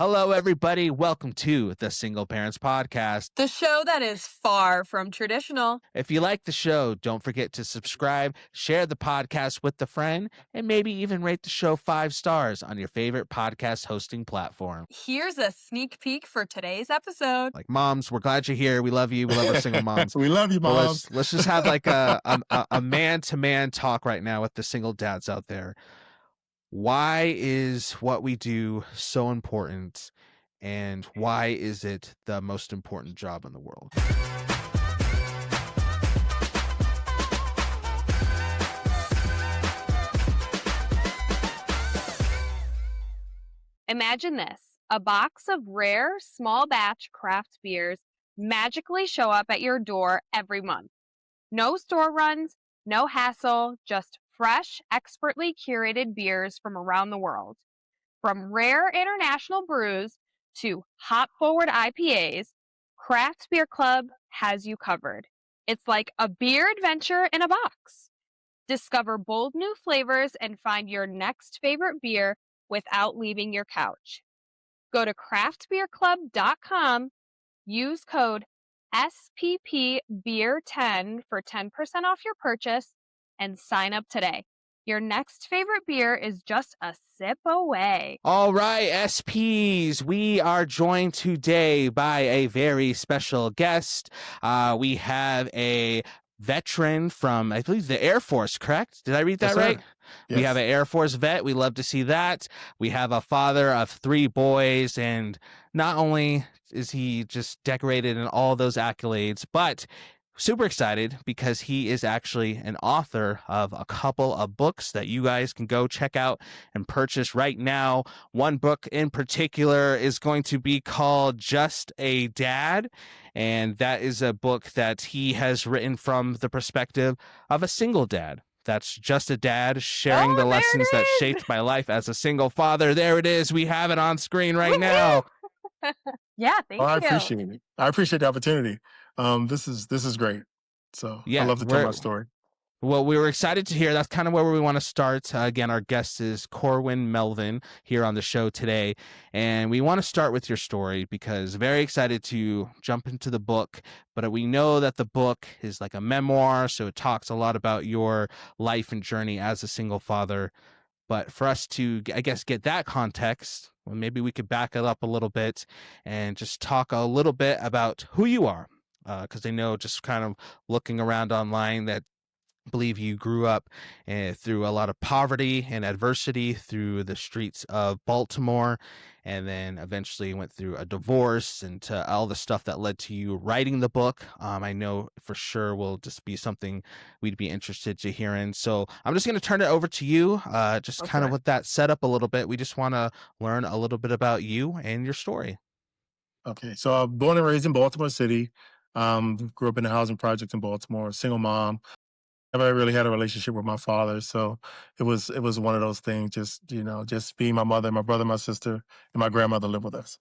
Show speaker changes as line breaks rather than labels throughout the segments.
Hello, everybody. Welcome to the Single Parents Podcast.
The show that is far from traditional.
If you like the show, don't forget to subscribe, share the podcast with a friend, and maybe even rate the show 5 stars on your favorite podcast hosting platform.
Here's a sneak peek for today's episode.
Like, moms, we're glad you're here. We love you. We love our single moms.
We love you,
But
moms.
let's just have like a man-to-man talk right now with the single dads out there. Why is what we do so important, and why is it the most important job in the world?
Imagine this, a box of rare, small batch craft beers magically show up at your door every month. No store runs, no hassle, just fresh, expertly curated beers from around the world. From rare international brews to hop-forward IPAs, Craft Beer Club has you covered. It's like a beer adventure in a box. Discover bold new flavors and find your next favorite beer without leaving your couch. Go to craftbeerclub.com, use code SPPBeer10 for 10% off your purchase, and sign up today. Your next favorite beer is just a sip away.
All right, SPs, we are joined today by a very special guest. We have a veteran from, I believe, the Air Force, correct? Did I read that right?
Yes.
We have an Air Force vet. We love to see that. We have a father of 3 boys, and not only is he just decorated in all those accolades, but super excited because he is actually an author of a couple of books that you guys can go check out and purchase right now. One book in particular is going to be called Just a Dad, and that is a book that he has written from the perspective of a single dad. That's just a dad sharing the lessons that shaped my life as a single father. There it is. We have it on screen right now.
Yeah, thank you.
I appreciate it. I appreciate the opportunity. This is great. So
Yeah,
I love to tell my story.
Well, we were excited to hear. That's kind of where we want to start. Again, our guest is Corwin Melvin here on the show today. And we want to start with your story because very excited to jump into the book. But we know that the book is like a memoir, so it talks a lot about your life and journey as a single father. But for us to, I guess, get that context, well, maybe we could back it up a little bit and just talk a little bit about who you are. Because I know just kind of looking around online that I believe you grew up through a lot of poverty and adversity through the streets of Baltimore, and then eventually went through a divorce and to all the stuff that led to you writing the book. I know for sure will just be something we'd be interested to hear in. So I'm just going to turn it over to you, just kind of with that set up a little bit. We just want to learn a little bit about you and your story.
Okay. So I'm born and raised in Baltimore City. Grew up in the housing project in Baltimore, single mom. Never really had a relationship with my father. So it was one of those things, just being my mother, my brother, my sister, and my grandmother lived with us.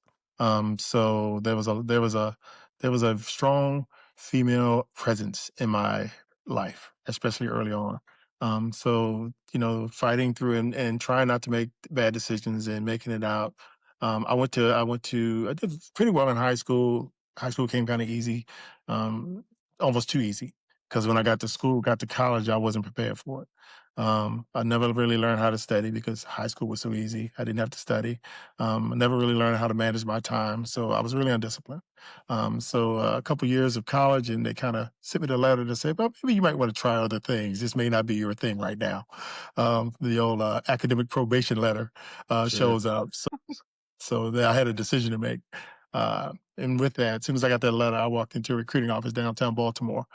So there was a strong female presence in my life, especially early on. So, fighting through and trying not to make bad decisions and making it out. I did pretty well in high school. High school came kind of easy, almost too easy. Because when I got to college, I wasn't prepared for it. I never really learned how to study because high school was so easy. I didn't have to study. I never really learned how to manage my time. So I was really undisciplined. So a couple years of college, and they kind of sent me the letter to say, well, maybe you might want to try other things. This may not be your thing right now. The old academic probation letter shows up. So I had a decision to make. And with that, as soon as I got that letter, I walked into a recruiting office downtown Baltimore.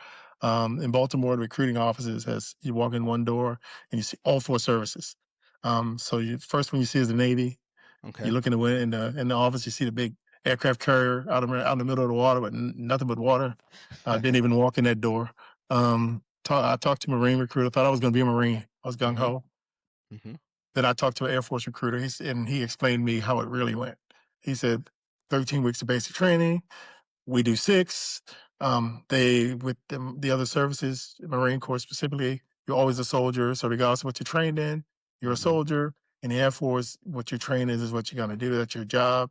In Baltimore, the recruiting offices you walk in one door and you see all 4 services. So first one you see is the Navy.
Okay.
You look in the office, you see the big aircraft carrier out in the middle of the water, but nothing but water. Didn't even walk in that door. I talked to a Marine recruiter. Thought I was going to be a Marine. I was gung ho.
Mm-hmm.
Then I talked to an Air Force recruiter, and he explained to me how it really went. He said, 13 weeks of basic training. We do 6. With the other services, Marine Corps specifically, you're always a soldier. So regardless of what you're trained in, you're a soldier. In the Air Force, what your training is what you're going to do. That's your job,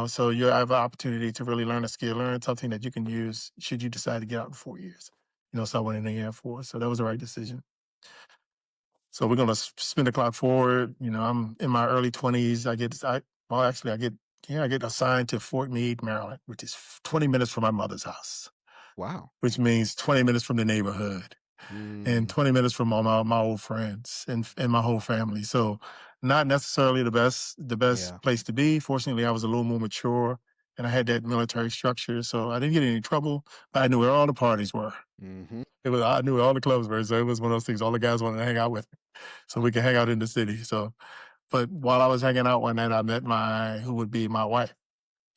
so you have an opportunity to really learn a skill, learn something that you can use should you decide to get out in 4 years. So I went in the Air Force. So that was the right decision. So we're going to spin the clock forward. I'm in my early 20s. I get assigned to Fort Meade, Maryland, which is 20 minutes from my mother's house,
Wow.
which means 20 minutes from the neighborhood and 20 minutes from all my old friends and my whole family. So not necessarily the best
Yeah.
place to be. Fortunately, I was a little more mature and I had that military structure. So I didn't get in any trouble, but I knew where all the parties were.
Mm-hmm.
I knew where all the clubs were. So it was one of those things, all the guys wanted to hang out with me so we could hang out in the city. So, but while I was hanging out one night, I met who would be my wife,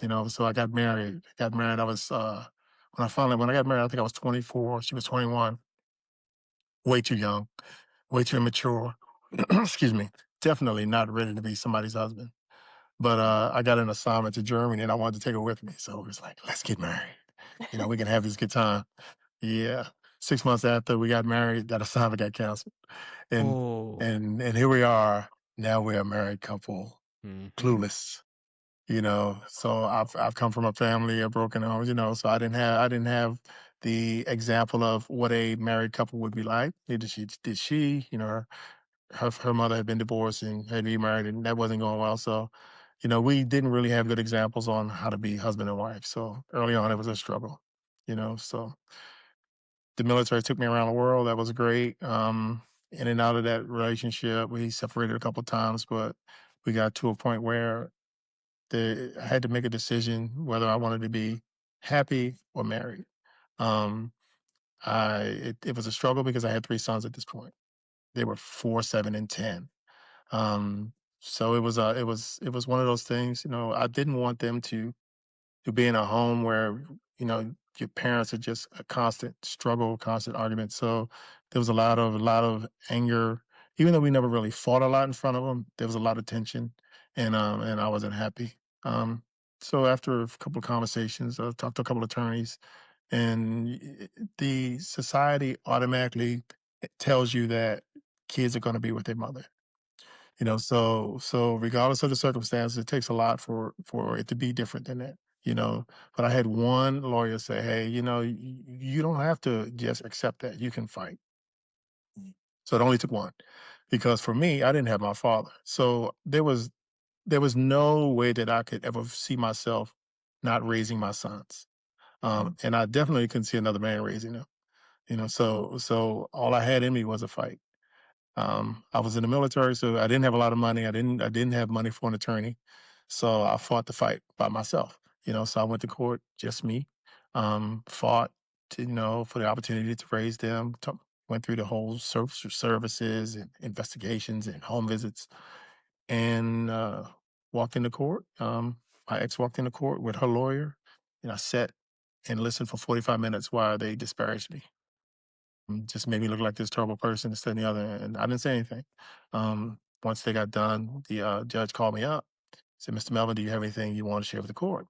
so I got married. I was, when I got married, I think I was 24. She was 21. Way too young, way too immature. Excuse me. Definitely not ready to be somebody's husband. But I got an assignment to Germany and I wanted to take her with me. So it was like, let's get married. We can have this good time. Yeah. 6 months after we got married, that assignment got canceled. And
Oh.
and here we are. Now we're a married couple,
Mm-hmm.
clueless. So I've come from a family of broken homes, so I didn't have the example of what a married couple would be like. Neither did she, her mother had been divorced and had remarried and that wasn't going well. So, we didn't really have good examples on how to be husband and wife. So early on it was a struggle, so the military took me around the world. That was great. In and out of that relationship, we separated a couple of times, but we got to a point where I had to make a decision whether I wanted to be happy or married. Um, it was a struggle because I had 3 sons at this point. They were 4, 7, and 10. So it was one of those things. I didn't want them to be in a home where your parents are just a constant struggle, constant argument. So there was a lot of anger. Even though we never really fought a lot in front of them, there was a lot of tension, and I wasn't happy. Um, so after a couple of conversations, I talked to a couple of attorneys, and the society automatically tells you that kids are going to be with their mother. So regardless of the circumstances, it takes a lot for it to be different than that. But I had one lawyer say, "Hey, you don't have to just accept that. You can fight." So it only took one, because for me, I didn't have my father, so there was no way that I could ever see myself not raising my sons, and I definitely couldn't see another man raising them. So all I had in me was a fight. I was in the military, so I didn't have a lot of money. I didn't have money for an attorney. So I fought the fight by myself. So I went to court, just me. Fought for the opportunity to raise them. Went through the whole services and investigations and home visits, and walked into court. My ex walked into court with her lawyer, and I sat and listened for 45 minutes while they disparaged me. Just made me look like this terrible person, this, that, and the other. And I didn't say anything. Once they got done, the judge called me up, said, "Mr. Melvin, do you have anything you want to share with the court?"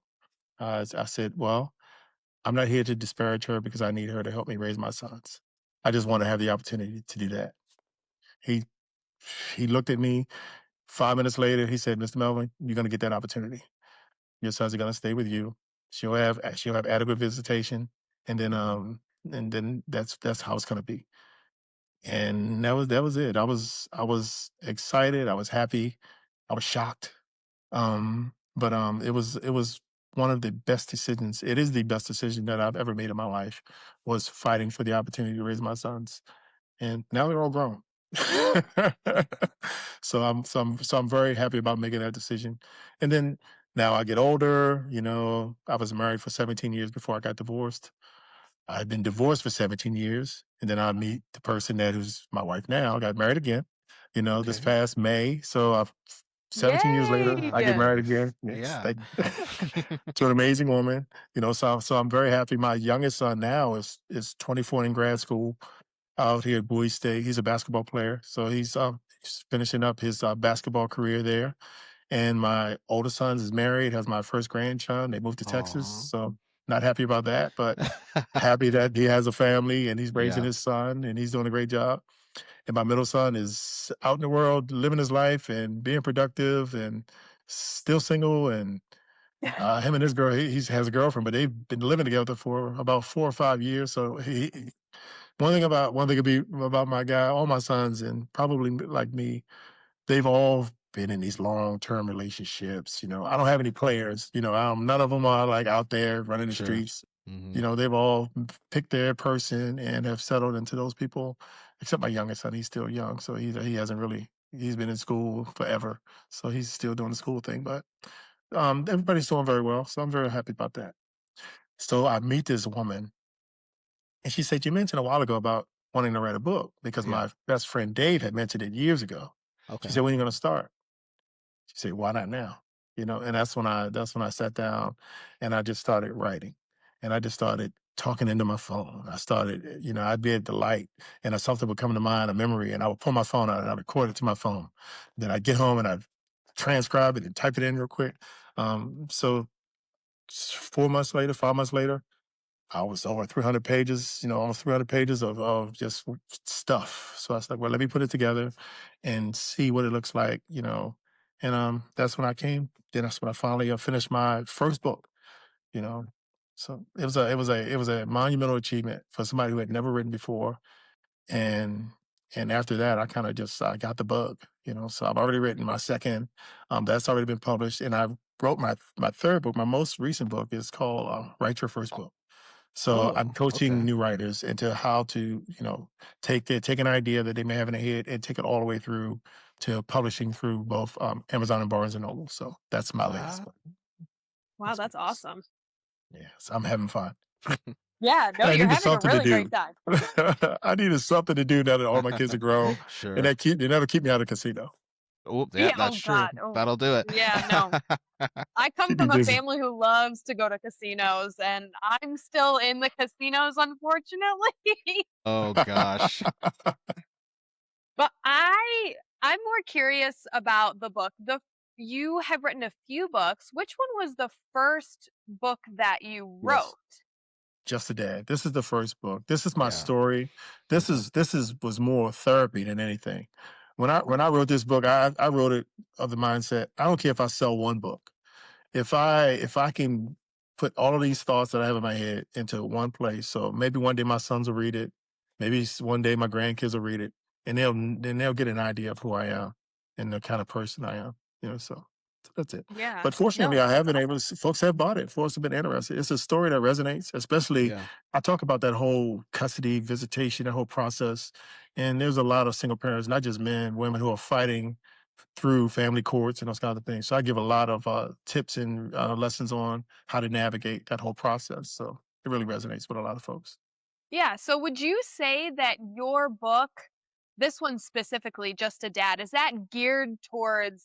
I said, "Well, I'm not here to disparage her because I need her to help me raise my sons. I just want to have the opportunity to do that." He he looked at me. 5 minutes later, he said, "Mr. Melvin, you're going to get that opportunity. Your sons are going to stay with you. She'll have adequate visitation, and then that's how it's going to be." And that was it. I was excited, I was happy, I was shocked. But it was one of the best decisions. It is the best decision that I've ever made in my life, was fighting for the opportunity to raise my sons. And now they're all grown. So I'm very happy about making that decision. And then now I get older, I was married for 17 years before I got divorced. I've been divorced for 17 years, and then I meet the person who's my wife now. I got married again, this
Okay.
past May. So 17 years later, I get
Yay!
married again. Yes,
Yeah.
to an amazing woman. So I'm very happy. My youngest son now is 24 in grad school out here at Bowie State. He's a basketball player, so he's finishing up his basketball career there. And my oldest son is married, has my first grandchild. They moved to Texas,
Aw.
so not happy about that, but happy that he has a family and he's raising
Yeah.
his son and he's doing a great job. And my middle son is out in the world living his life and being productive and still single. And him and his girl, he has a girlfriend, but they've been living together for about 4 or 5 years. So one thing could be about my guy, all my sons, and probably like me, they've all been in these long-term relationships. I don't have any players. None of them are like out there running the
Sure.
streets.
Hmm.
They've all picked their person and have settled into those people. Except my youngest son, he's still young, so he hasn't really. He's been in school forever, so he's still doing the school thing. But everybody's doing very well, so I'm very happy about that. So I meet this woman, and she said, "You mentioned a while ago about wanting to write a book because
Yeah.
my best friend Dave had mentioned it years ago." She
Okay.
said, "When are you going to start?" She said, "Why not now?" And that's when I sat down and I just started writing. And I just started talking into my phone. I started, I'd be at the light and something would come to mind, a memory, and I would pull my phone out and I'd record it to my phone. Then I'd get home and I'd transcribe it and type it in real quick. So 4 months later, 5 months later, I was over 300 pages, almost 300 pages of just stuff. So I was like, well, let me put it together and see what it looks like. And that's when I came. Then that's when I finally finished my first book, you know. So it was a monumental achievement for somebody who had never written before. And and after that, I kind of just I got the bug. So I've already written my second. That's already been published, and I wrote my third book. My most recent book is called Write Your First Book. So I'm
Oh,
coaching
okay.
new writers into how to, take an idea that they may have in their head and take it all the way through to publishing through both Amazon and Barnes and Noble. So that's my latest
Wow.
one.
Wow,
That's
that's awesome.
yeah. So I'm having fun.
Yeah, no,
And I
you're
needed
having a
something to
really
do.
great time.
I needed something to do now that all my kids are grown, and
Sure.
they never keep me out of the casino.
Oh, yeah,
Yeah,
that's
oh
true.
God. Oh,
That'll do it.
yeah, no. I come
Keep me
from a
busy.
family who loves to go to casinos, and I'm still in the casinos, unfortunately.
Oh gosh.
But I'm more curious about the book. You have written a few books. Which one was the first book that you
Yes.
wrote?
Just a Dad. This is the first book. This is my
Yeah.
story. This is was more therapy than anything. When I wrote this book, I wrote it of the mindset. I don't care if I sell one book. If I can put all of these thoughts that I have in my head into one place, so maybe one day my sons will read it, maybe one day my grandkids will read it, and they'll get an idea of who I am and the kind of person I am. So that's it.
Yeah.
But fortunately,
No,
I have
that's
been able
awesome.
to. Folks have bought it. Folks have been interested. It's a story that resonates. Especially,
Yeah.
I talk about that whole custody visitation, that whole process, and there's a lot of single parents, not just men, women who are fighting through family courts and those kinds of things. So I give a lot of tips and lessons on how to navigate that whole process. So it really resonates with a lot of folks.
Yeah. So would you say that your book, this one specifically, Just a Dad, is that geared towards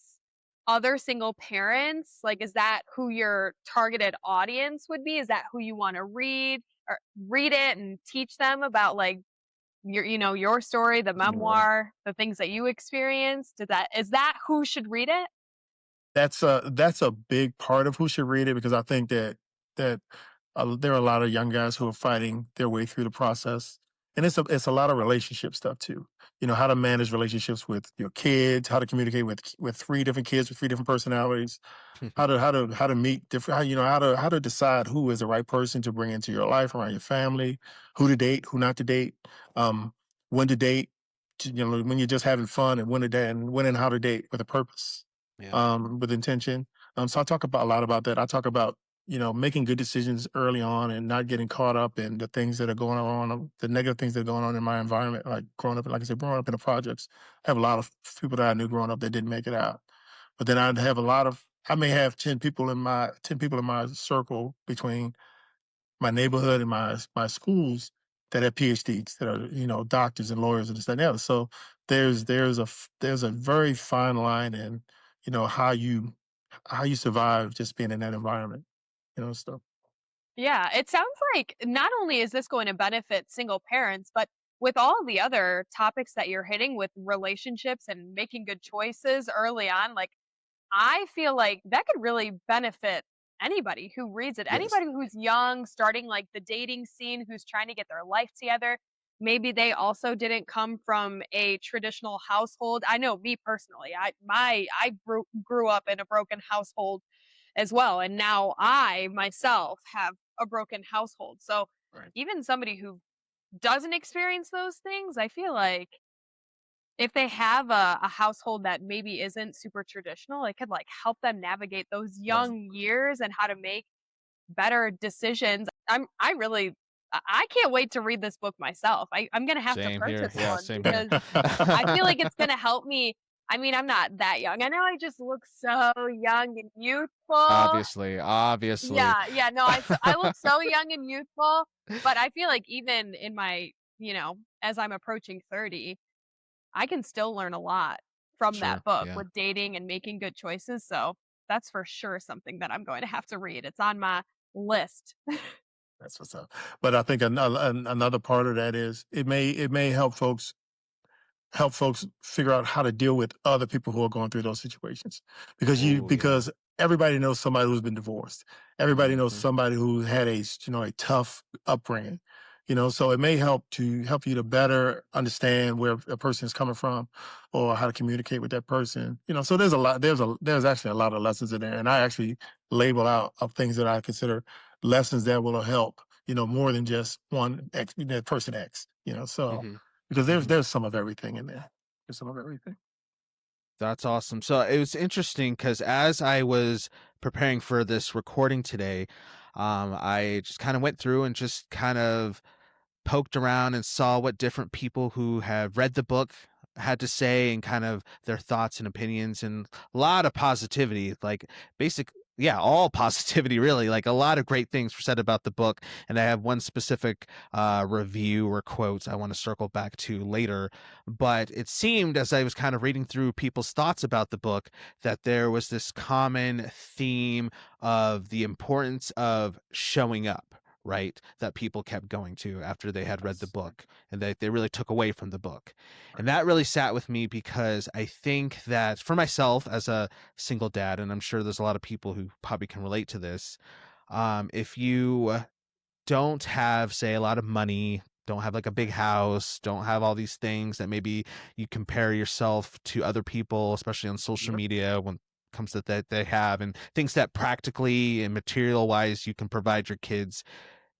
other single parents? Like, is that who your targeted audience would be? Is that who you want to read or read it and teach them about like your story, the
Yeah.
memoir, the things that you experienced? Is that who should read it?
That's a big part of who should read it because I think that there are a lot of young guys who are fighting their way through the process, and it's a lot of relationship stuff too. How to manage relationships with your kids, how to communicate with three different kids with three different personalities, how to meet different how to decide who is the right person to bring into your life around your family, who to date, who not to date, um, when to date, when you're just having fun, and when to date, and when and how to date with a purpose,
Yeah.
with intention. So I talk about a lot about that. I talk about making good decisions early on and not getting caught up in the things that are going on, the negative things that are going on in my environment. Like growing up, like I said, growing up in the projects, I have a lot of people that I knew growing up that didn't make it out. But then I may have 10 people in my circle between my neighborhood and my schools that have PhDs that are, doctors and lawyers and this, that, and the other. So there's a very fine line in, how you survive just being in that environment, stuff.
Yeah, it sounds like not only is this going to benefit single parents, but with all the other topics that you're hitting with relationships and making good choices early on, like I feel like that could really benefit anybody who reads it.
Yes.
Anybody who's young, starting like the dating scene, who's trying to get their life together. maybe they also didn't come from a traditional household. I know me personally, I grew up in a broken household as well, and now I myself have a broken household. So
Right.
even somebody who doesn't experience those things, I feel like if they have a household that maybe isn't super traditional, it could like help them navigate those
Right.
young years and how to make better decisions. I can't wait to read this book myself. I'm gonna have to
Same here.
purchase
Yeah,
one
same here.
because I feel like it's gonna help me. I mean, I'm not that young. I know I just look so young and youthful.
Obviously.
Yeah, yeah, no, I look so young and youthful, but I feel like even in my, as I'm approaching 30, I can still learn a lot from
Sure.
that book
Yeah.
with dating and making good choices. So that's for sure something that I'm going to have to read. It's on my list.
That's what's up. But I think another part of that is it may help folks figure out how to deal with other people who are going through those situations
Oh, yeah.
because everybody knows somebody who's been divorced. Everybody knows
Mhm.
somebody who had a tough upbringing. So it may help you to better understand where a person is coming from or how to communicate with that person. So there's actually a lot of lessons in there, and I actually label out of things that I consider lessons that will help, more than just one X, person X. So
Mhm.
because there's
Mhm.
there's some of everything in there. There's some of everything.
That's awesome. So it was interesting because as I was preparing for this recording today, I just kind of went through and just kind of poked around and saw what different people who have read the book had to say and kind of their thoughts and opinions, and a lot of positivity, like basic yeah, all positivity really, like a lot of great things were said about the book. And I have one specific review or quotes I want to circle back to later. But it seemed as I was kind of reading through people's thoughts about the book that there was this common theme of the importance of showing up, right? That people kept going to after they had read the
Yes.
book, and they really took away from the book. And
Right.
that really sat with me because I think that for myself as a single dad, and I'm sure there's a lot of people who probably can relate to this, if you don't have, say, a lot of money, don't have like a big house, don't have all these things that maybe you compare yourself to other people, especially on social
Yep.
media when it comes to that they have, and things that practically and material wise you can provide your kids.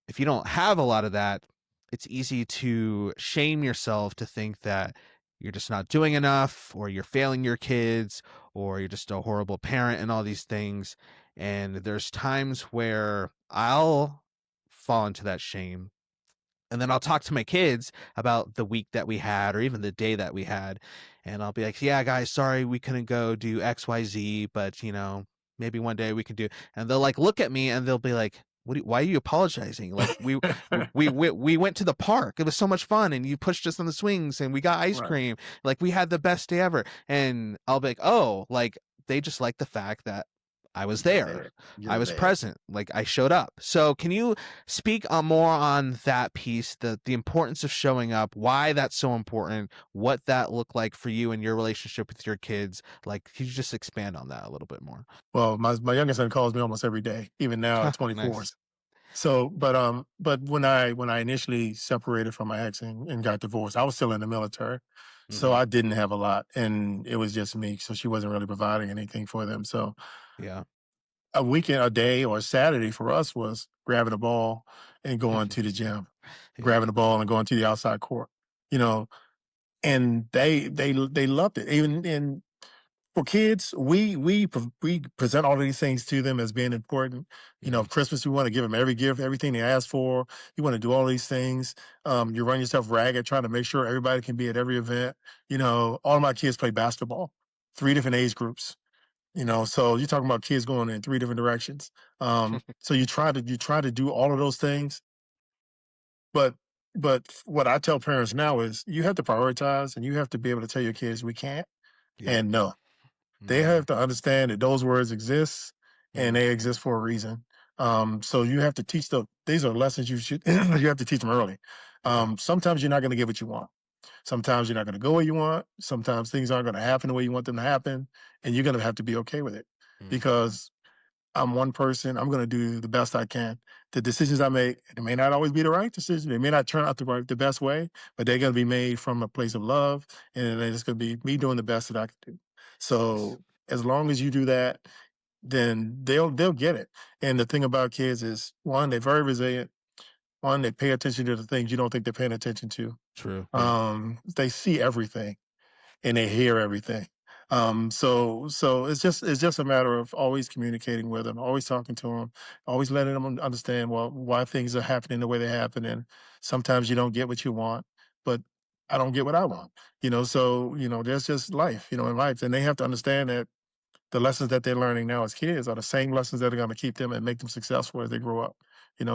If you don't have a lot of that, it's easy to shame yourself to think that you're just not doing enough, or you're failing your kids, or you're just a horrible parent and all these things. And there's times where I'll fall into that shame, and then I'll talk to my kids about the week that we had or even the day that we had. And I'll be like, yeah, guys, sorry we couldn't go do XYZ, but maybe one day we can do. And they'll like look at me and they'll be like, why are you apologizing? Like we went to the park. It was so much fun, and you pushed us on the swings, and we got ice
Right.
cream. Like we had the best day ever. And I'll be like, oh, like they just like the fact that I was
You're
there.
there.
I
You're
was
there.
present. Like I showed up. So can you speak on more on that piece, the importance of showing up, why that's so important, what that looked like for you and your relationship with your kids? Like, could you just expand on that a little bit more?
Well, my youngest son calls me almost every day, even now at 24.
Nice.
So, but when I initially separated from my ex and got divorced, I was still in the military, so
Hmm.
I didn't have a lot, and it was just me. So she wasn't really providing anything for them. So
Yeah.
a weekend, a day, or a Saturday for us was grabbing a ball and going to the gym,
Yeah.
grabbing the ball and going to the outside court. You know, and they loved it. Even in for kids, we present all of these things to them as being important.
Hmm.
Christmas, we want to give them every gift, everything they ask for. You want to do all these things. You run yourself ragged trying to make sure everybody can be at every event. All of my kids play basketball, 3 different age groups. So you're talking about kids going in 3 different directions. So you try to do all of those things, but what I tell parents now is you have to prioritize and you have to be able to tell your kids we can't
Yep.
and no. They
Hmm.
have to understand that those words exist and
Hmm.
they exist for a reason. So you have to teach them. These are lessons you should you have to teach them early.
Yeah.
Sometimes you're not going to get what you want. Sometimes you're not going to go where you want. Sometimes things aren't going to happen the way you want them to happen, and you're going to have to be okay with it
Mm.
because I'm one person. I'm going to do the best I can. The decisions I make, it may not always be the right decision. They may not turn out the best way, but they're going to be made from a place of love, and it's going to be me doing the best that I can do.
Nice.
So as long as you do that, then they'll get it. And the thing about kids is, one, they're very resilient. One, they pay attention to the things you don't think they're paying attention to.
True. Yeah.
They see everything and they hear everything. So it's just a matter of always communicating with them, always talking to them, always letting them understand why things are happening the way they happen. And sometimes you don't get what you want, but I don't get what I want. So there's just life, in life, and they have to understand that the lessons that they're learning now as kids are the same lessons that are going to keep them and make them successful as they grow up.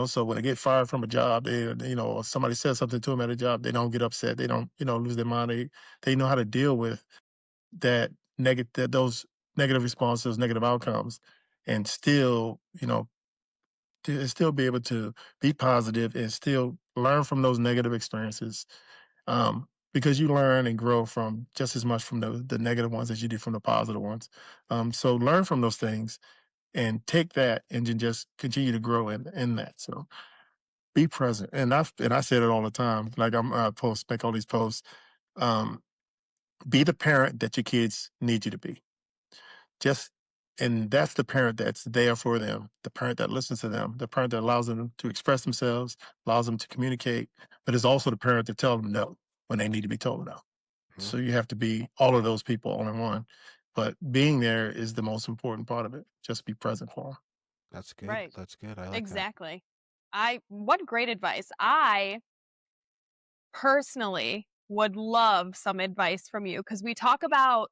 So when they get fired from a job, or somebody says something to them at a job, they don't get upset. They don't, lose their mind. They know how to deal with those negative responses, negative outcomes, and still, still be able to be positive and still learn from those negative experiences. Because you learn and grow from just as much from the negative ones as you do from the positive ones. So learn from those things and take that and then just continue to grow in that. So be present. And I say it all the time. Like make all these posts. Um, be the parent that your kids need you to be. Just and that's the parent that's there for them, the parent that listens to them, the parent that allows them to express themselves, allows them to communicate, but is also the parent to tell them no when they need to be told no.
Mhm.
So you have to be all of those people all in one. But being there is the most important part of it. Just be present for them.
That's good.
Right.
That's good. I like that.
Exactly. What great advice. I personally would love some advice from you because we talk about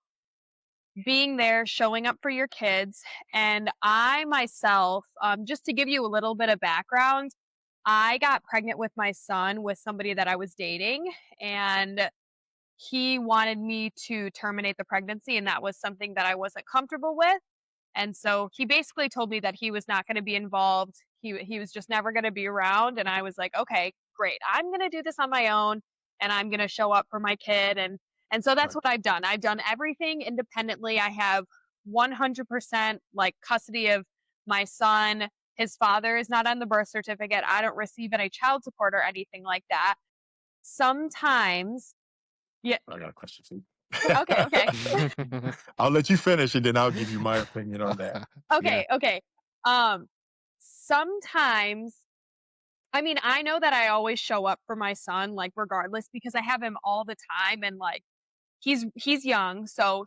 being there, showing up for your kids. And I myself, just to give you a little bit of background, I got pregnant with my son with somebody that I was dating, and he wanted me to terminate the pregnancy, and that was something that I wasn't comfortable with. And so he basically told me that he was not going to be involved. He was just never going to be around. And I was like, okay, great. I'm going to do this on my own, and I'm going to show up for my kid. And so that's
Right.
what I've done. I've done everything independently. I have 100% like custody of my son. His father is not on the birth certificate. I don't receive any child support or anything like that. Sometimes, yeah.
I got a question for you.
Okay, okay.
I'll let you finish and then I'll give you my opinion on that.
Okay, okay. Um, sometimes, I mean, I know that I always show up for my son, like regardless, because I have him all the time, and like he's young, so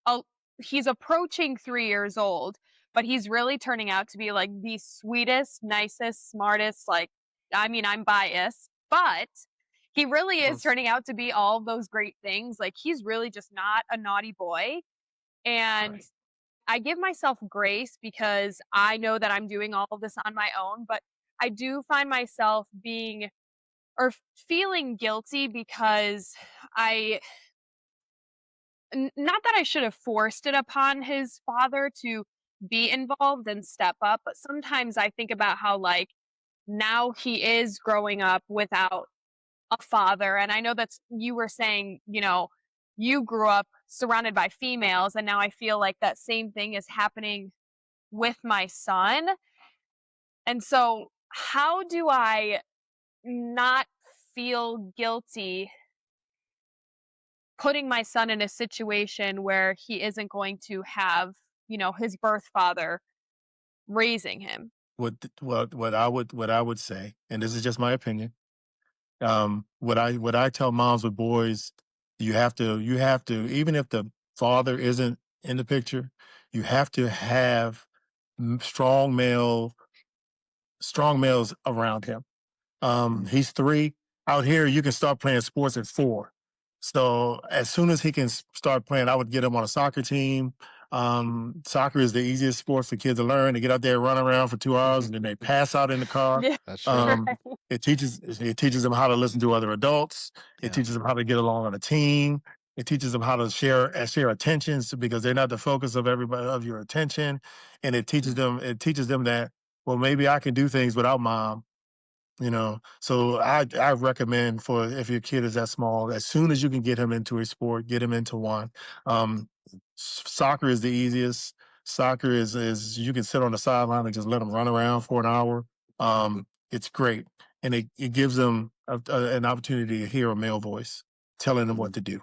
a, he's approaching 3 years old, but he's really turning out to be like the sweetest, nicest, smartest. Like, I mean, I'm biased, but he really is
Yes.
turning out to be all of those great things. Like, he's really just not a naughty boy, and
Right.
I give myself grace because I know that I'm doing all of this on my own, but I do find myself being or feeling guilty because I not that I should have forced it upon his father to be involved and step up, but sometimes I think about how like now he is growing up without a father. And I know that's you were saying, you grew up surrounded by females, and now I feel like that same thing is happening with my son. And so, how do I not feel guilty putting my son in a situation where he isn't going to have, his birth father raising him?
What I would say, and this is just my opinion. What I tell moms with boys, you have to even if the father isn't in the picture, you have to have strong males around him. He's 3. Out here, you can start playing sports at 4. So as soon as he can start playing, I would get him on a soccer team. Soccer is the easiest sport for kids to learn. They get out there, run around for 2 hours, and then they pass out in the car.
Yeah.
That's true.
Um,
Right.
it teaches them how to listen to other adults. It
Yeah.
teaches them how to get along on a team. It teaches them how to share attentions because they're not the focus of everybody of your attention. And it teaches them that, well, maybe I can do things without mom. So I recommend, for if your kid is that small, as soon as you can get him into a sport, get him into one. Soccer is the easiest. Soccer is you can sit on the sideline and just let them run around for an hour. It's great, and it gives them an opportunity to hear a male voice telling them what to do.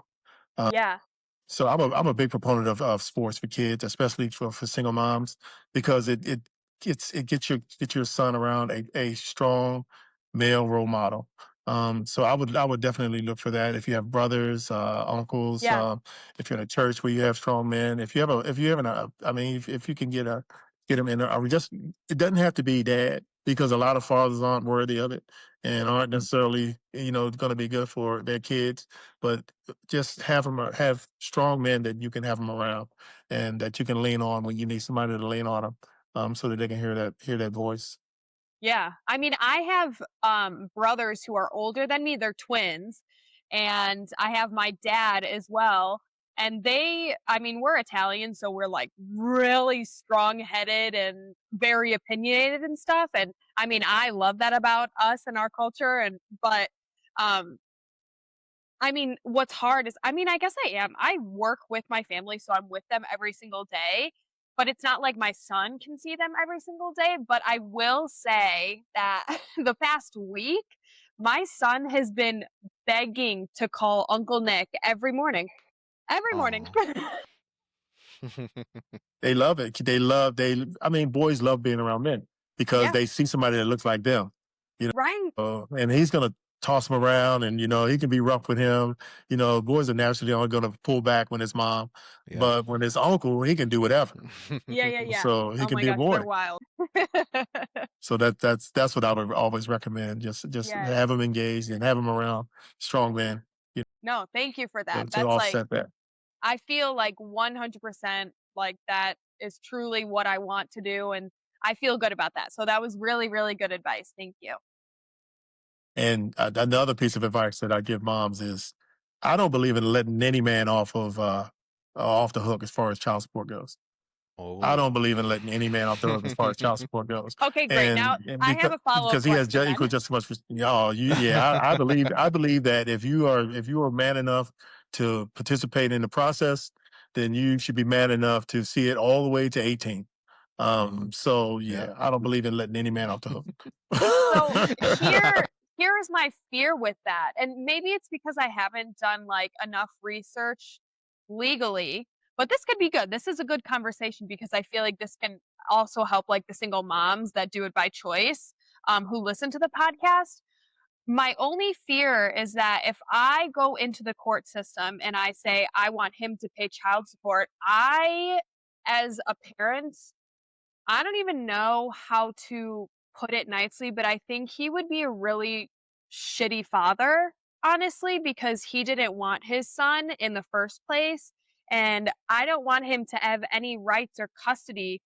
Uh,
Yeah.
so I'm a big proponent of sports for kids, especially for single moms, because it gets your son around a strong male role model. So I would definitely look for that if you have brothers, uncles,
Yeah.
if you're in a church where you have strong men. I mean, if you can get them in, just it doesn't have to be dad because a lot of fathers aren't worthy of it and aren't necessarily going to be good for their kids, but just have strong men that you can have them around and that you can lean on when you need somebody to lean on them, so that they can hear that voice.
Yeah. I mean, I have brothers who are older than me. They're twins. And I have my dad as well. And I mean, we're Italian, so we're like really strong headed and very opinionated and stuff. And I mean, I love that about us and our culture. But um, I mean, what's hard is I mean, I guess I am. I work with my family, so I'm with them every single day, but it's not like my son can see them every single day, but I will say that the past week, my son has been begging to call Uncle Nick every morning. Every morning.
Oh.
They love it. I mean, boys love being around men because
Yeah,
they see somebody that looks like them, you
right.
know, and he's going to toss him around and, he can be rough with him. Boys are naturally only going to pull back when it's mom,
Yep.
but when it's uncle, he can do whatever.
Yeah, yeah, yeah.
So he
Oh
can
my
be a
gosh, they're
boy.
wild.
So that's what I would always recommend. Just
Yes.
have them engaged and have them around strong men, you
No, thank you for that.
to
That's like
offset that.
I feel like 100% like that is truly what I want to do, and I feel good about that. So that was really, really good advice. Thank you.
And another piece of advice that I give moms is, I don't believe in letting any man off the hook as far as child support goes. I don't
Oh.
believe in letting any man off the hook as far as child support goes,
Okay, great. Now
and
I have a follow-up
because he has
question
equal
then.
just as much. Yeah, I believe that if you are man enough to participate in the process, then you should be man enough to see it all the way to 18. So
Yep.
yeah, I don't believe in letting any man off the
So
hook.
here is my fear with that. And maybe it's because I haven't done like enough research legally, but this could be good. This is a good conversation because I feel like this can also help like the single moms that do it by choice, who listen to the podcast. My only fear is that if I go into the court system and I say I want him to pay child support, as a parent, I don't even know how to put it nicely, but I think he would be a really shitty father, honestly, because he didn't want his son in the first place. And I don't want him to have any rights or custody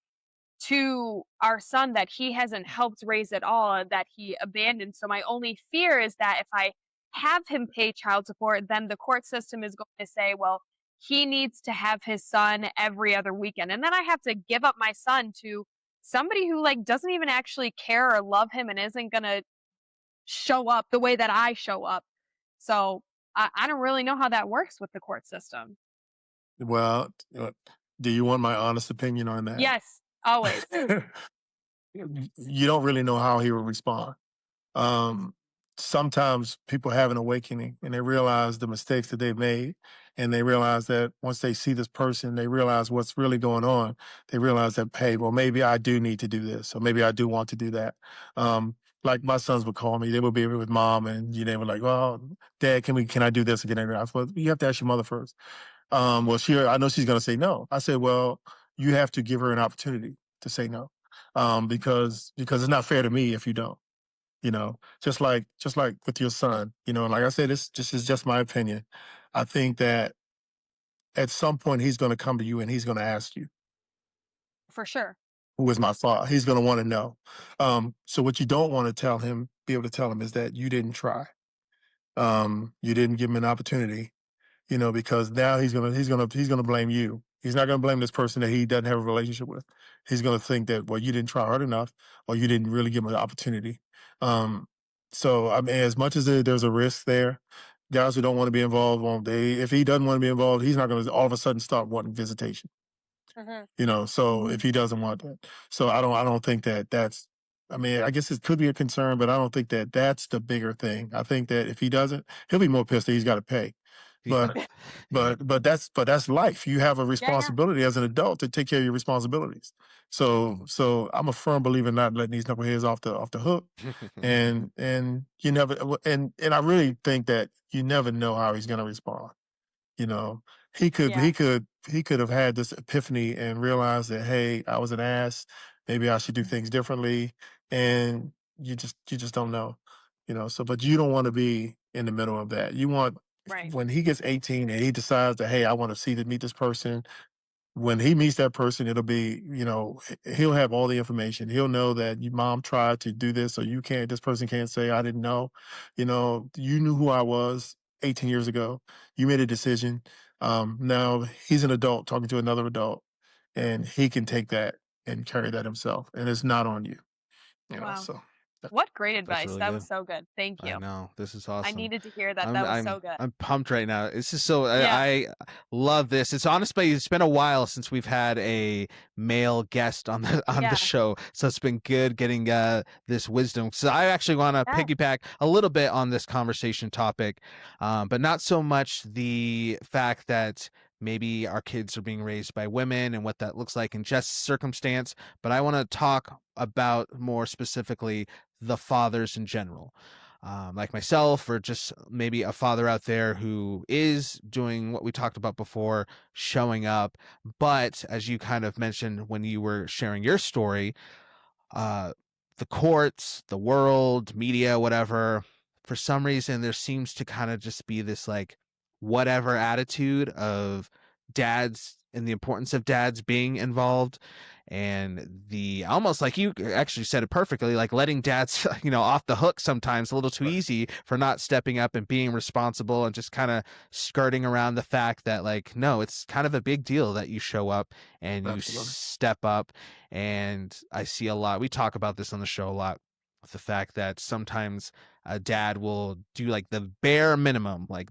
to our son that he hasn't helped raise at all and that he abandoned. So my only fear is that if I have him pay child support, then the court system is going to say, well, he needs to have his son every other weekend. And then I have to give up my son to somebody who like doesn't even actually care or love him and isn't going to show up the way that I show up. So I don't really know how that works with the court system.
Well, do you want my honest opinion on that?
Yes, always.
You don't really know how he will respond. Um, Sometimes people have an awakening and they realize the mistakes that they've made. And they realize that once they see this person, they realize what's really going on. They realize that, hey, well, maybe I do need to do this, or maybe I do want to do that. Like my sons would call me, they would be with mom and they were like, well, dad, can I do this again? And I said, you have to ask your mother first. Well, I know she's going to say no. I said, well, you have to give her an opportunity to say no, because it's not fair to me if you don't. Just like with your son. Like I said, this is just my opinion. I think that at some point he's going to come to you and he's going to ask you,
For sure.
"Who is my father?" He's going to want to know. So what you don't want to be able to tell him, is that you didn't try. You didn't give him an opportunity. Because now he's gonna blame you. He's not gonna blame this person that he doesn't have a relationship with. He's gonna think that, well, you didn't try hard enough, or you didn't really give him an opportunity. Um, so I mean, as much as there's a risk there, guys who don't want to be involved won't. If he doesn't want to be involved, he's not gonna all of a sudden start wanting visitation. So if he doesn't want that. So I don't think that that's, I mean, I guess it could be a concern, but I don't think that that's the bigger thing. I think that if he doesn't, he'll be more pissed that he's got to pay.
Yeah.
But
Yeah.
but that's life. You have a
Yeah.
responsibility as an adult to take care of your responsibilities. So I'm a firm believer in not letting these knuckleheads off the hook. And you never and I really think that you never know how he's gonna respond. You know, he could
Yeah.
he could have had this epiphany and realized that, hey, I was an ass. Maybe I should do things differently. And you just don't know. So but you don't want to be in the middle of that. You want
Right.
when he gets 18 and he decides that, hey, I want to meet this person, when he meets that person, it'll be, he'll have all the information. He'll know that your mom tried to do this, or this person can't say, I didn't know. You knew who I was 18 years ago. You made a decision. Now he's an adult talking to another adult, and he can take that and carry that himself. And it's not on you,
Wow.
so.
What great
That's
advice.
really
That
good.
was so good. Thank
I
you.
know. This is
I
awesome.
needed to hear that.
I'm
That was
I'm
so good.
I'm pumped right now. This is so
Yeah.
I love this. It's honestly it's been a while since we've had a male guest on the
Yeah.
show, so it's been good getting this wisdom. So I actually want to
Yeah.
piggyback a little bit on this conversation topic, but not so much the fact that maybe our kids are being raised by women and what that looks like in Jess' circumstance, but I want to talk about more specifically the fathers in general. Like myself, or just maybe a father out there who is doing what we talked about before, showing up. But as you kind of mentioned when you were sharing your story, uh, the courts, the world, media, whatever, for some reason, there seems to kind of just be this like whatever attitude of dads and the importance of dads being involved. And the almost like you actually said it perfectly, like letting dads, off the hook sometimes a little too
Right.
easy for not stepping up and being responsible and just kind of skirting around the fact that, like, no, it's kind of a big deal that you show up and you
Absolutely.
step up. And I see a lot, we talk about this on the show a lot, with the fact that sometimes a dad will do like the bare minimum, like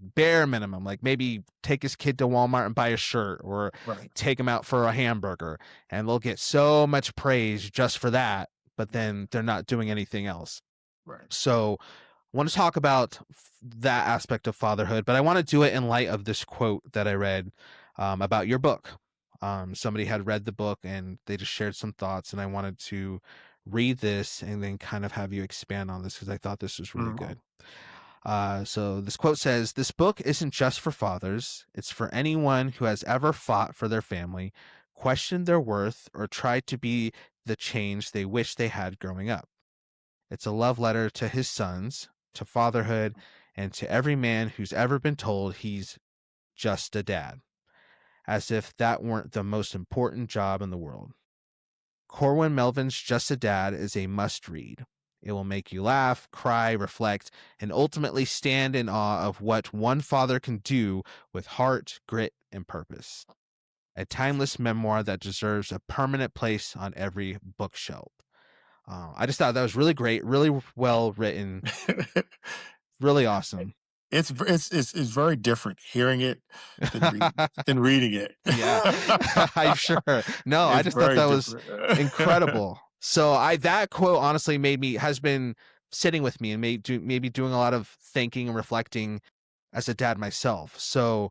maybe take his kid to Walmart and buy a shirt, or
Right.
take him out for a hamburger, and they'll get so much praise just for that, but then they're not doing anything else.
Right.
So I want to talk about that aspect of fatherhood, but I want to do it in light of this quote that I read about your book. Somebody had read the book and they just shared some thoughts, and I wanted to read this and then kind of have you expand on this because I thought this was really
Mhm.
good. So this quote says, "This book isn't just for fathers. It's for anyone who has ever fought for their family, questioned their worth, or tried to be the change they wish they had growing up. It's a love letter to his sons, to fatherhood, and to every man who's ever been told he's just a dad, as if that weren't the most important job in the world. Corwin Melvin's Just a Dad is a must read. It will make you laugh, cry, reflect, and ultimately stand in awe of what one father can do with heart, grit, and purpose. A timeless memoir that deserves a permanent place on every bookshelf." I just thought that was really great, really well written, really awesome.
It's very different hearing it than reading it.
Yeah, I'm sure. No, I
It's
just thought
very
that was
different.
incredible. So that quote honestly has been sitting with me and maybe doing a lot of thinking and reflecting as a dad myself. So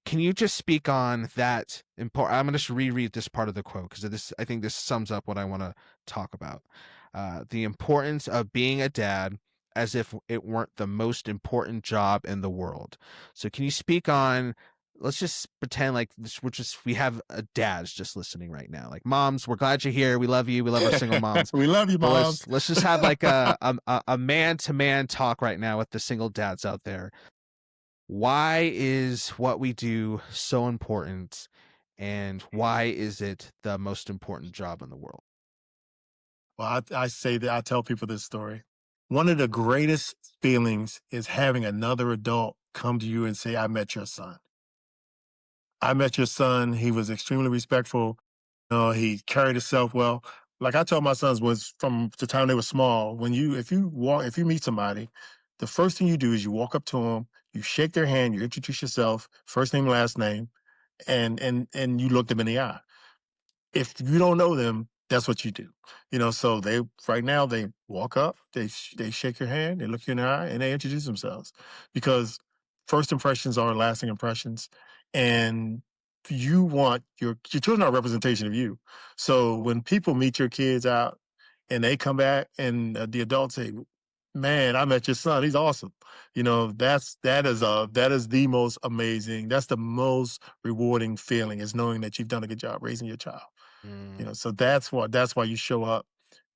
can you just speak on that important? I'm going to just reread this part of the quote because I think this sums up what I want to talk about. The importance of being a dad as if it weren't the most important job in the world. So can you speak on, let's just pretend like this, we have dads just listening right now. Like, moms, we're glad you're here. We love you. We love our single moms.
We love you,
But
moms.
let's just have like a man-to-man talk right now with the single dads out there. Why is what we do so important, and why is it the most important job in the world?
Well, I say that I tell people this story. One of the greatest feelings is having another adult come to you and say, I met your son. I met your son. He was extremely respectful. He carried himself well. Like I told my sons was from the time they were small, if you meet somebody, the first thing you do is you walk up to them, you shake their hand, you introduce yourself, first name, last name, and you look them in the eye. if you don't know them, that's what you do. So they right now they walk up, they shake your hand, they look you in the eye, and they introduce themselves because first impressions are lasting impressions, and you want your children are a representation of you. So when people meet your kids out and they come back and the adults say, "Man, I met your son. He's awesome." That is the most amazing. That's the most rewarding feeling is knowing that you've done a good job raising your child.
Mm,
So that's why you show up.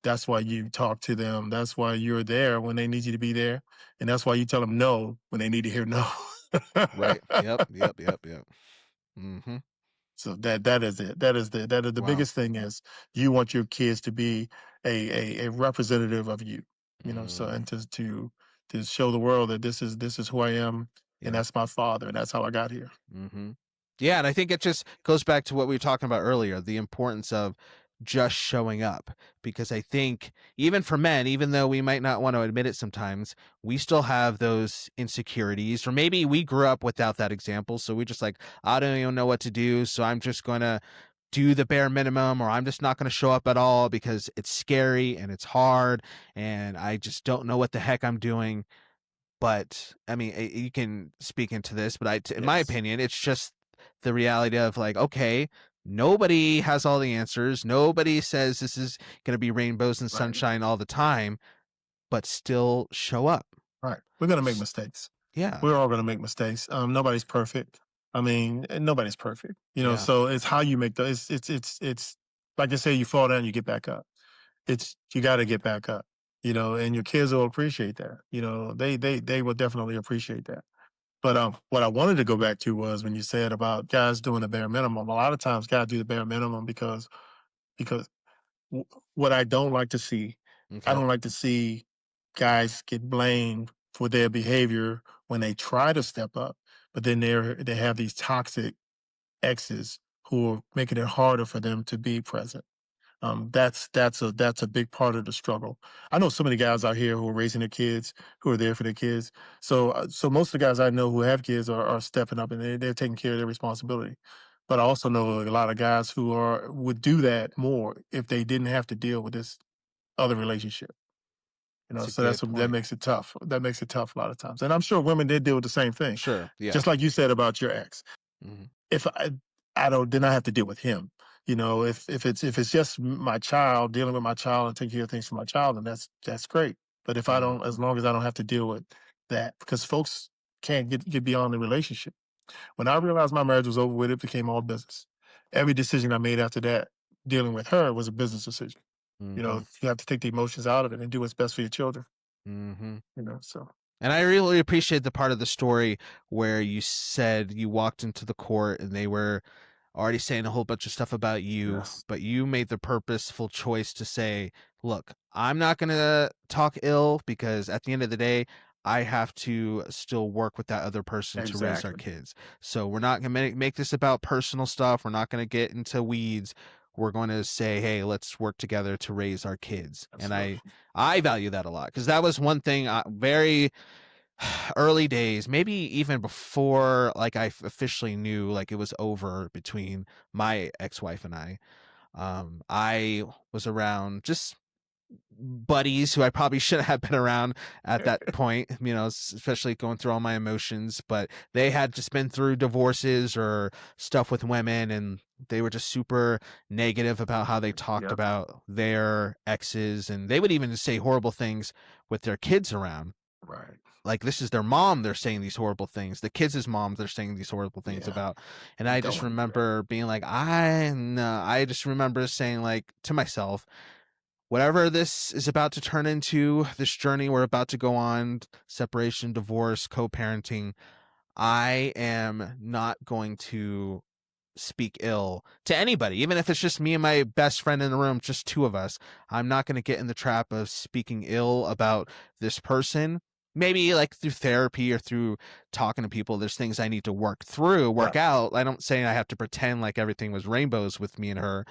That's why you talk to them. That's why you're there when they need you to be there. And that's why you tell them no when they need to hear no.
right. Yep. Yep. Yep. Yep. Mm-hmm.
So that is it. That is the
Wow.
biggest thing is you want your kids to be a representative of you. So
Mm,
and to show the world that this is who I am and
yeah.
that's my father and that's how I got here.
Mm-hmm. Yeah, and I think it just goes back to what we were talking about earlier, the importance of just showing up. Because I think even for men, even though we might not want to admit it sometimes, we still have those insecurities. Or maybe we grew up without that example. So we just like, I don't even know what to do. So I'm just going to do the bare minimum, or I'm just not going to show up at all because it's scary and it's hard. And I just don't know what the heck I'm doing. But I mean, you can speak into this, but in my
Yes.
opinion, it's just the reality of like, okay, nobody has all the answers. Nobody says this is going to be rainbows and
Right.
sunshine all the time, but still show up.
Right. We're gonna make
S-
mistakes.
Yeah.
We're all gonna make mistakes. Nobody's perfect. I mean, nobody's perfect.
Yeah.
So it's how you make the it's like I say, you fall down, you get back up. It's you gotta get back up. And your kids will appreciate that. They will definitely appreciate that. But what I wanted to go back to was when you said about guys doing the bare minimum. A lot of times guys do the bare minimum because w- what I don't like to see, I
Okay.
don't like to see guys get blamed for their behavior when they try to step up, but then they have these toxic exes who are making it harder for them to be present. That's a big part of the struggle. I know so many guys out here who are raising their kids, who are there for their kids. So most of the guys I know who have kids are stepping up and they're taking care of their responsibility. But I also know a lot of guys who would do that more if they didn't have to deal with this other relationship.
It's a
So
good
that
point.
makes it tough. That makes it tough a lot of times. And I'm sure women did deal with the same thing,
Sure. Yeah.
just like you said about your ex.
Mhm.
If I don't, then I have to deal with him. If it's just my child dealing with my child and taking care of things for my child, then that's great. But if I
Mm.
don't, as long as I don't have to deal with that, because folks can't get beyond the relationship. When I realized my marriage was over with, it became all business. Every decision I made after that, dealing with her, was a business decision.
Mhm.
You have to take the emotions out of it and do what's best for your children.
Mhm.
So
And I really appreciate the part of the story where you said you walked into the court and they were already saying a whole bunch of stuff about you,
yes,
but you made the purposeful choice to say, look, I'm not going to talk ill because at the end of the day, I have to still work with that other person to raise our
exactly,
kids. So we're not going to make this about personal stuff. We're not going to get into weeds. We're going to say, hey, let's work together to raise our kids. And I,
absolutely,
I value that a lot because that was one thing very early days, maybe even before like I officially knew like it was over between my ex-wife and I was around just buddies who I probably shouldn't have been around at that point, especially going through all my emotions, but they had just been through divorces or stuff with women and they were just super negative about how they talked
yep,
about their exes and they would even say horrible things with their kids around,
right,
like this is their mom they're saying these horrible things, the kids' moms they're saying these horrible things
yeah.
about. And
You
I
don't
just
want to do that.
remember being like, I just remember saying like to myself, whatever this is about to turn into, this journey we're about to go on, separation, divorce, co-parenting, I am not going to speak ill to anybody, even if it's just me and my best friend in the room, just two of us. I'm not going to get in the trap of speaking ill about this person. Maybe like through therapy or through talking to people, there's things I need to work through, work
Right,
out. I don't say I have to pretend like everything was rainbows with me and her,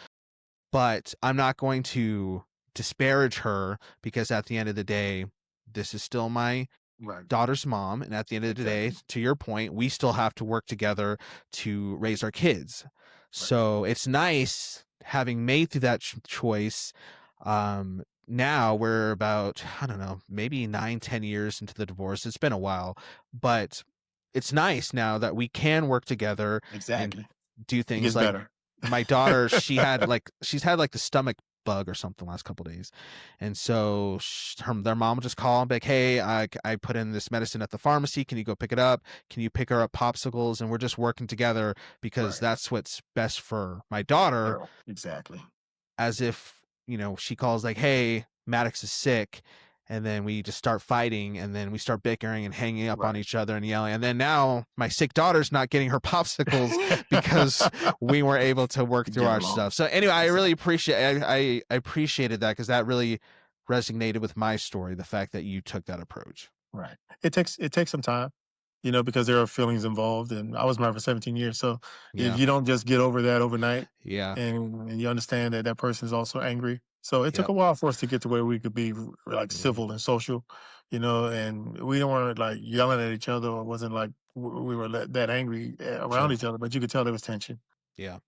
but I'm not going to disparage her because at the end of the day, this is still my
right,
daughter's mom. And at the end of the day,
exactly,
to your point, we still have to work together to raise our kids.
right,
So it's nice having made through that choice, now we're about, I don't know, maybe 9, 10 years into the divorce. It's been a while, but it's nice now that we can work together and
Exactly.
do
It
things
gets
like
better.
my daughter, she's had like the stomach bug or something last couple days. And so their mom will just call and be like, hey, I put in this medicine at the pharmacy. Can you go pick it up? Can you pick her up popsicles? And we're just working together because
Right.
that's what's best for my daughter.
Girl. Exactly.
As if, she calls like, hey, Maddox is sick. And then we just start fighting, and then we start bickering and hanging up on
Right.
each other and yelling. And then now my sick daughter's not getting her popsicles because we weren't able to work through
Get
our
along.
stuff. So anyway, I really
Exactly.
I appreciated that, because that really resonated with my story, the fact that you took that approach.
Right. It takes some time, because there are feelings involved, and I was married for 17 years, so
Yeah.
you don't just get over that overnight,
Yeah.
and you understand that that person is also angry. So it took
Yep.
a while for us to get to where we could be like
Mhm.
civil and social, and we weren't like yelling at each other, or wasn't like we were that angry around
Sure.
each other, but you could tell there was tension.
Yeah.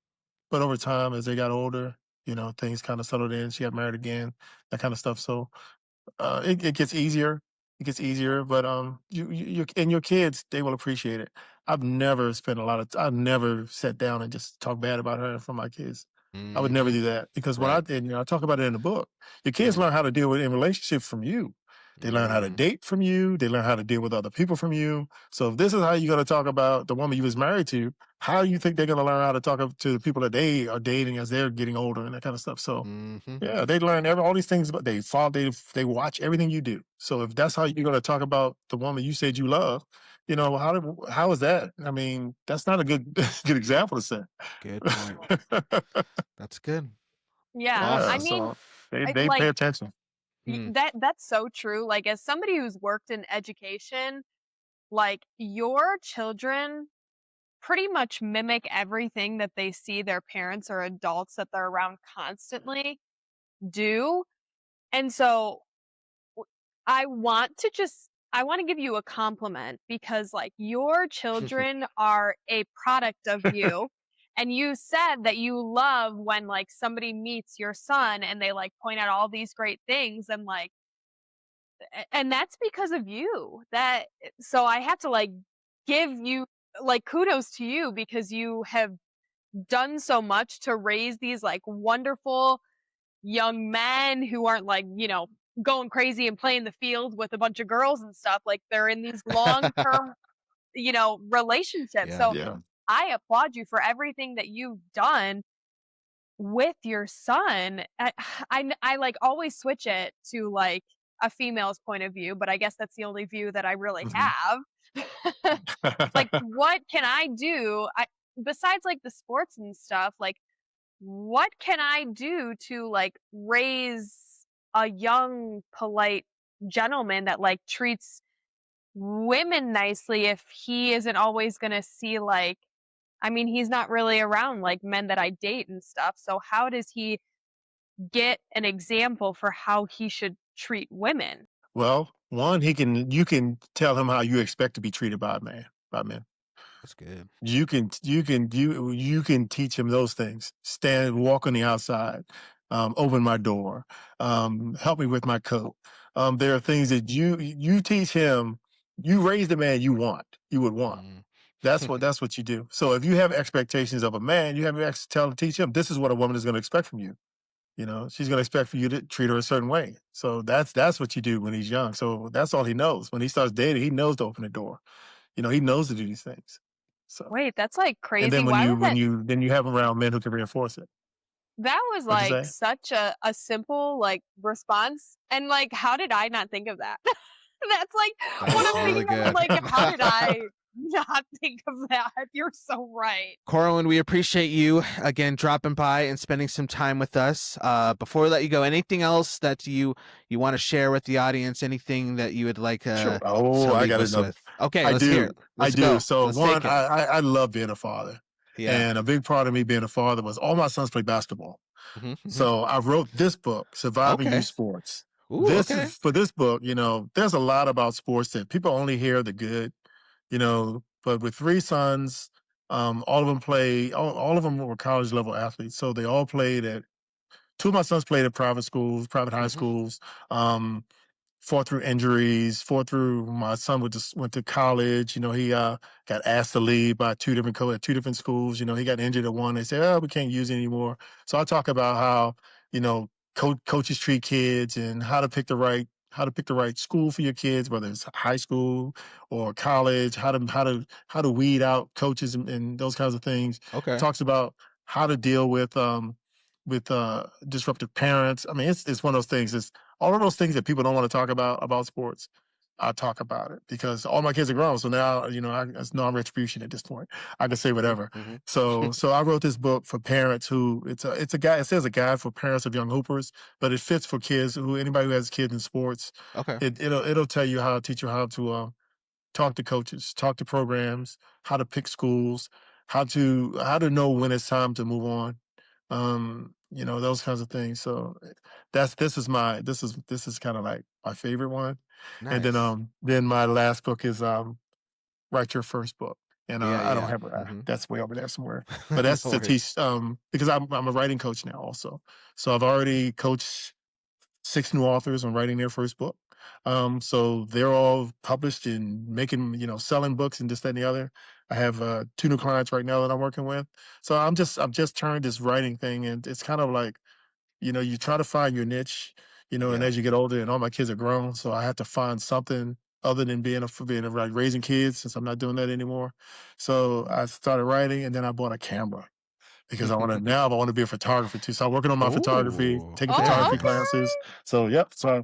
But over time, as they got older, things kind of settled in. She got married again, that kind of stuff. So it gets easier. It gets easier, but you and your kids, they will appreciate it. I've never sat down and just talk bad about her in front of my kids. I would never
Hmm.
do that, because when I
Right.
did, I talk about it in the book. Your kids
Mm.
learn how to deal with in relationships from you. They learn how to
Mm.
date from you. They learn how to deal with other people from you. So if this is how you're going to talk about the woman you was married to, how do you think they're going to learn how to talk to the people that they are dating as they're getting older and that kind of stuff? So
Hmm.
yeah, they learn all these things, but they follow, they watch everything you do. So if that's how you're going to talk about the woman you said you love, how is that? I mean, that's not a good good example to set.
Good point. That's good.
Yeah. I
Yeah,
Awesome.
mean,
so they
I,
they pay
like
attention.
Mm.
that's so true. Like, as somebody who's worked in education, like, your children pretty much mimic everything that they see their parents or adults that they're around constantly do. And so w- I want to give you a compliment, because like, your children are a product of you. And you said that you love when like somebody meets your son and they like point out all these great things, and like, and that's because of you. So I have to like give you like kudos to you, because you have done so much to raise these like wonderful young men who aren't like, going crazy and playing the field with a bunch of girls and stuff. Like, they're in these long-term, relationships.
Yeah.
So
Yeah.
I applaud you for everything that you've done with your son. I like always switch it to like a female's point of view, but I guess that's the only view that I really
Mhm.
have. Like, what can I do? Besides like the sports and stuff, like, what can I do to like raise a young, polite gentleman that like treats women nicely, if he isn't always going to see like, I mean, he's not really around like men that I date and stuff. So how does he get an example for how he should treat women?
Well, one, you can tell him how you expect to be treated by a man, by men.
That's good.
You can teach him those things. Walk on the outside, open my door, help me with my coat. There are things that you teach him. You raise the man you would want.
Mm.
That's what you do. So if you have expectations of a man, you have to teach him this is what a woman is going to expect from you. She's going to expect for you to treat her a certain way. So that's what you do when he's young. So that's all he knows. When he starts dating, he knows to open the door. He knows to do these things. So.
Wait, that's like
And then
crazy. Why was that?
then you have 'em around men who can reinforce it.
That was
What'd you
like
say?
such a simple like response. And like, how did I not think of that? That's like
That
what
was
I'm
really
thinking of,
good.
like, how did I not think of that? You're so right.
Corwin, we appreciate you again dropping by and spending some time with us. Before we let you go, anything else that you want to share with the audience? Anything that you would like
Sure.
to
Oh, I
leave
got
us
another.
with? Okay,
I
let's hear it.
do. I
Let's
do.
go.
So
Let's
one,
take it.
I love being a father.
Yeah.
And a big part of me being a father was all my sons play basketball.
Hmm. Hmm.
So I wrote this book, Surviving Youth
Okay.
Sports.
Ooh, okay.
For this book, there's a lot about sports that people only hear the good, but with three sons, All of them all of them were college level athletes. So they all played at, two of my sons played at private schools, private high
Hmm.
schools. Fought through injuries, fought through, my son went to college. He got asked to leave by at two different schools. He got injured at one. They said, oh, we can't use it anymore. So I talk about how, coaches treat kids and how to pick the right school for your kids, whether it's high school or college, how to weed out coaches and those kinds of things.
Okay.
Talks about how to deal with disruptive parents. I mean, it's one of those things. It's all of those things that people don't want to talk about sports. I talk about it because all my kids are grown. So now, it's non-retribution at this point. I can say whatever.
Hmm.
So I wrote this book for parents who, it's a guide. It says a guide for parents of young hoopers, but it fits for kids anybody who has kids in sports.
Okay.
It'll tell you teach you how to talk to coaches, talk to programs, how to pick schools, how to know when it's time to move on. Those kinds of things. So this is kind of like my favorite one. And
Nice.
then my last book is Write Your First Book. And
Yeah.
I don't
Yeah.
have
Hmm.
that's way over there somewhere. But that's
No
to
worries.
teach because I'm a writing coach now also. So I've already coached 6 new authors on writing their first book. So they're all published and making, selling books and this, that, and the other. I have 2 new clients right now that I'm working with. So I've just turned this writing thing, and it's kind of like, you try to find your niche, and
Yeah.
as you get older, and all my kids are grown, so I have to find something other than like raising kids, since I'm not doing that anymore. So I started writing, and then I bought a camera because I want to be a photographer too. So I'm working on my photography,
Ooh,
taking
very
Oh,
photography
okay.
nice.
classes. So yep. So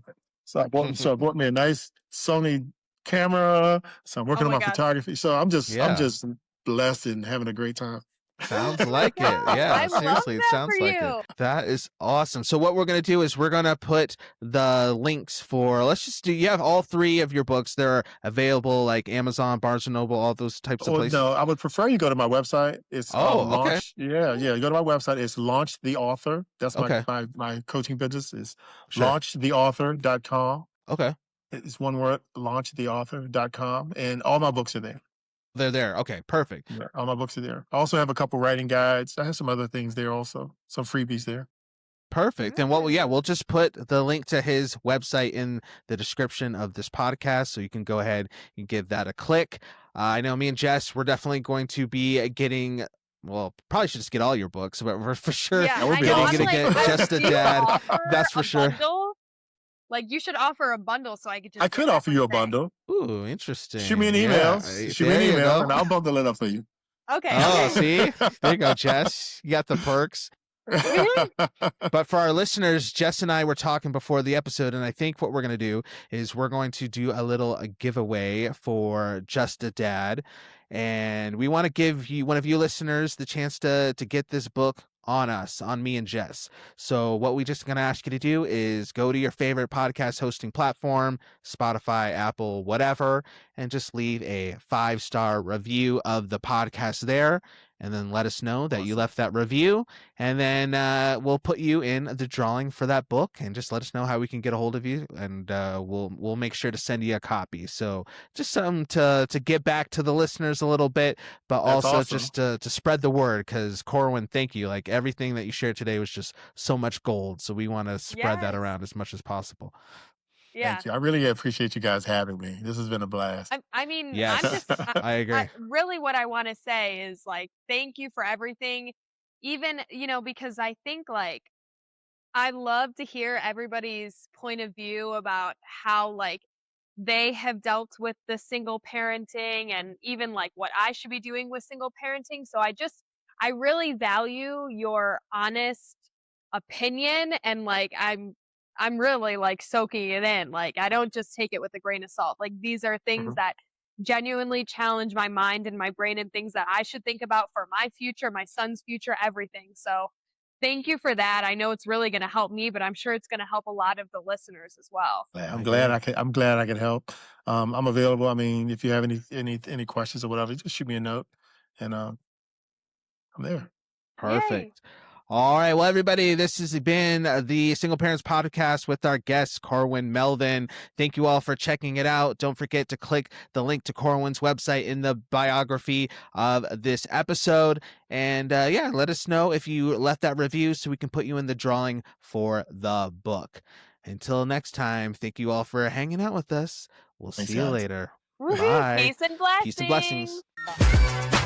I bought me a nice Sony camera. So I'm
Oh
working on
my
my
gosh.
photography. So I'm
Yeah.
just blessed and having a great time.
Sounds like it. Yeah,
I love
seriously, it
that for
sounds like it.
you.
That is awesome. So what we're gonna do is we're gonna put the links for. Let's just do. You have all 3 of your books. They're available like Amazon, Barnes and Noble, all those types of
Or
places.
no, I would prefer you go to my website. It's
Oh, okay,
launch. Yeah, yeah. You go to my website. It's Launch the Author. That's
okay,
my coaching business is
sure,
launchtheauthor.com.
okay.
It's one word, launchtheauthor.com. And all my books are there.
They're there. Okay, perfect.
Yeah, all my books are there. I also have a couple writing guides. I have some other things there also. Some freebies there.
Perfect. And what
Mm.
we'll just put the link to his website in the description of this podcast. So you can go ahead and give that a click. I know me and Jess, we're definitely going to be getting, well, probably should just get all your books, but we're for sure
Yeah,
That would
I
be
know. I'm
gonna
awesome.
like,
get Just a
do you
Dad.
offer
That's for
a
sure.
bundle? Like, you should offer a bundle so I could
I
just get
could offer you a
everything.
bundle.
Ooh,
Shoot me an
interesting.
email.
Yeah.
Shoot me an
There you
email,
go.
and I'll bundle it up for you.
Okay,
Oh,
okay.
see? There you go, Jess. You got the perks. But for our listeners, Jess and I were talking before the episode, and I think what we're going to do is we're going to do a little giveaway for Just a Dad. And we want to give you, one of you listeners, the chance to get this book on us, on me and Jess. So what we just going to ask you to do is go to your favorite podcast hosting platform, Spotify, Apple, whatever, and just leave a 5-star review of the podcast there. And then let us know that you
Awesome.
left that review. And then we'll put you in the drawing for that book, and just let us know how we can get a hold of you, and we'll make sure to send you a copy. So just something to get back to the listeners a little bit, but
That's
also
awesome.
just to spread the word. Because Corwin, thank you. Like everything that you shared today was just so much gold. So we want to spread that
Yes.
around as much as possible.
Yeah.
Thank you. I really appreciate you guys having me. This has been a blast.
I mean, I'm
Yes,
just
I agree.
really what I want to say is like, thank you for everything. Even, because I think like I love to hear everybody's point of view about how like they have dealt with the single parenting and even like what I should be doing with single parenting. So I really value your honest opinion and like I'm really like soaking it in. Like I don't just take it with a grain of salt. Like these are things
Mhm.
that genuinely challenge my mind and my brain and things that I should think about for my future, my son's future, everything. So thank you for that. I know it's really going to help me, but I'm sure it's going to help a lot of the listeners as well.
Yeah,
I agree.
I'm glad I could help. I'm available. I mean, if you have any questions or whatever, just shoot me a note, and I'm there.
Yay.
Perfect. All right. Well, everybody, this has been the Single Parents Podcast with our guest, Corwin Melvin. Thank you all for checking it out. Don't forget to click the link to Corwin's website in the biography of this episode. And yeah, let us know if you left that review so we can put you in the drawing for the book. Until next time, thank you all for hanging out with us. We'll
Thanks,
see you
guys.
later.
Woohoo!
Bye.
Peace and
Peace and blessings.
blessings.